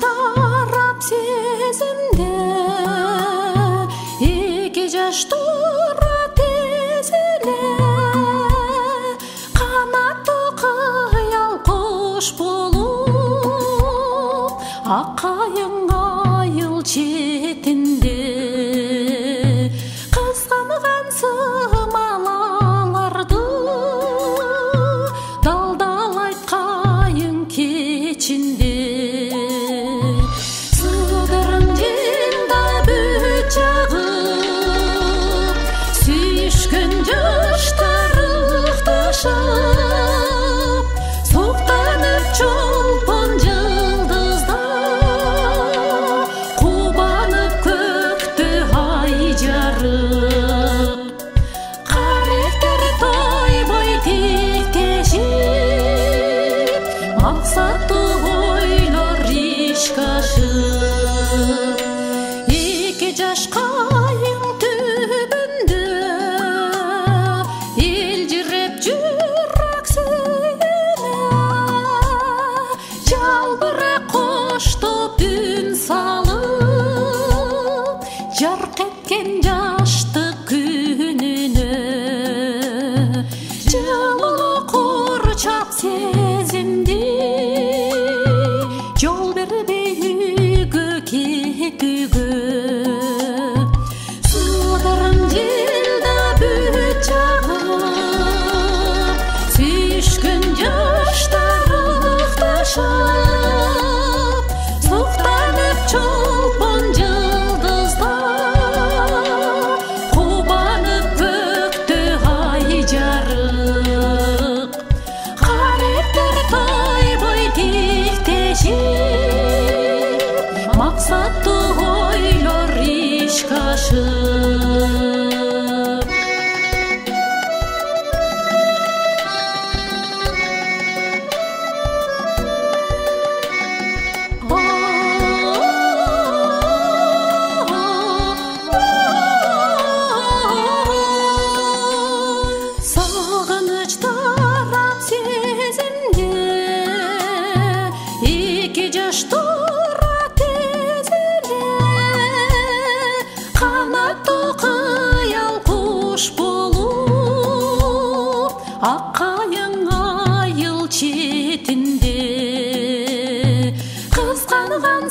тарап сезімде, екі жаш тұра тезіле, қанатты қиял құш болып, аққайың айыл четінде, қызғанған сымалаларды далдал айтқайың кечінде. Сыдырым желда бүт жағып, сүйішкен жаштар ықташып, соқтанып чолпон жылдызда, қубанып көкті ай жарып. Қаректер той бой тектешіп, мақсатты ойлар ешқашып. Екі жаш қайың түбінде елжіреп жүрек сүйіне, жалбырақ қоштап үн салып, жарқ еткен жаштық күніне. Жылы құрчап сезімде, жол бербей үйге кетуге. Сыдырым желда бүт жағып, сүйішкен жаштар ықташып, соқтанып чолпон жылдызда, қубанып көкті ай жарып. Қаректер той бой тектешіп, мақсатты ойлар ешқашып. Сағыныш тарап сезімде, екі жаш тұра тезіле, қанатты қиял құш болып, аққайың айыл четінде, қызғанған